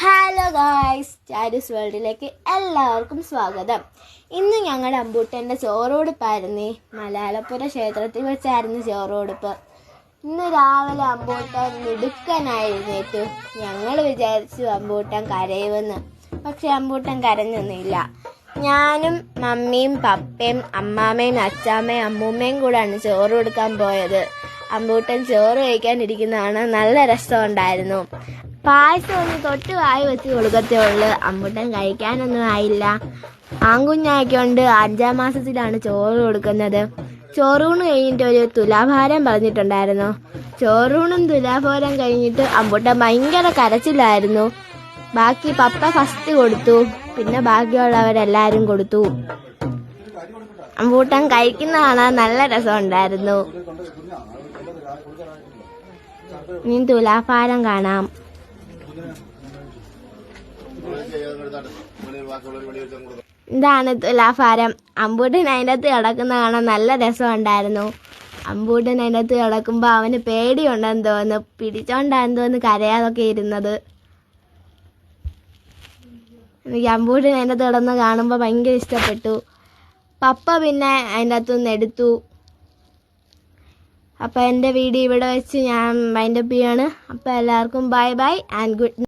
Hello guys, ചാരൂസ് വേൾഡിലേക്ക് എല്ലാവർക്കും സ്വാഗതം. ഇന്ന് ഞങ്ങളുടെ അമ്പൂട്ടൻ്റെ ചോറുകൊടുപ്പായിരുന്നു. മലയാളപ്പുര ക്ഷേത്രത്തിൽ വെച്ചായിരുന്നു ചോറുകൊടുപ്പ്. ഇന്ന് രാവിലെ അമ്പൂട്ടൻ മിടുക്കനായിരുന്നേറ്റു. ഞങ്ങൾ വിചാരിച്ചു അമ്പൂട്ടൻ കരയുമെന്ന്. പക്ഷെ അമ്പൂട്ടൻ കരഞ്ഞൊന്നുമില്ല. ഞാനും മമ്മിയും പപ്പയും അമ്മാമ്മയും അച്ചാമ്മയും അമ്മൂമ്മയും കൂടെയാണ് ചോറ് കൊടുക്കാൻ പോയത്. അമ്പൂട്ടൻ ചോറ് കഴിക്കാനിരിക്കുന്നതാണ്. നല്ല രസമുണ്ടായിരുന്നു. പായസം ഒന്ന് തൊട്ട് വായി വെച്ച് കൊടുക്കത്തേ ഉള്ളു. അമ്പൂട്ടൻ കഴിക്കാനൊന്നും ആയില്ല. ആൺകുഞ്ഞായിക്കൊണ്ട് 5-ാം മാസത്തിലാണ് ചോറ് കൊടുക്കുന്നത്. ചോറൂണ് കഴിഞ്ഞിട്ട് ഒരു തുലാഭാരം പറഞ്ഞിട്ടുണ്ടായിരുന്നു. ചോറൂണും തുലാഭാരം കഴിഞ്ഞിട്ട് അമ്പൂട്ടൻ ഭയങ്കര കരച്ചിലായിരുന്നു. ബാക്കി പപ്പ ഫസ്റ്റ് കൊടുത്തു, പിന്നെ ബാക്കിയുള്ളവരെല്ലാവരും കൊടുത്തു. അമ്പൂട്ടൻ കഴിക്കുന്ന കാണാൻ നല്ല രസമുണ്ടായിരുന്നു. ഇനി തുലാഭാരം കാണാം. ഇതാണ് തുലാഭാരം. അമ്പൂട്ടൻ അതിൻ്റെ അകത്ത് കിടക്കുന്ന കാണാൻ നല്ല രസമുണ്ടായിരുന്നു. അമ്പൂട്ടൻ അതിൻ്റെ അകത്ത് കിടക്കുമ്പോൾ അവന് പേടിയുണ്ടെന്ന് തോന്നുന്നു. പിടിച്ചോണ്ടാന്ന് തോന്നുന്നു കരയാതൊക്കെ ഇരുന്നത്. എനിക്ക് അമ്പൂട്ടൻ അതിൻ്റെ അകത്ത് കിടന്ന് കാണുമ്പോൾ ഭയങ്കര ഇഷ്ടപ്പെട്ടു. പപ്പ പിന്നെ അതിൻ്റെ അകത്തുനിന്ന് എടുത്തു. അപ്പോൾ എൻ്റെ വീഡിയോ ഇവിടെ വെച്ച് ഞാൻ വൈൻഡപ്പ് ചെയ്യാണ്. അപ്പോൾ എല്ലാവർക്കും ബൈ ബൈ ആൻഡ് ഗുഡ്.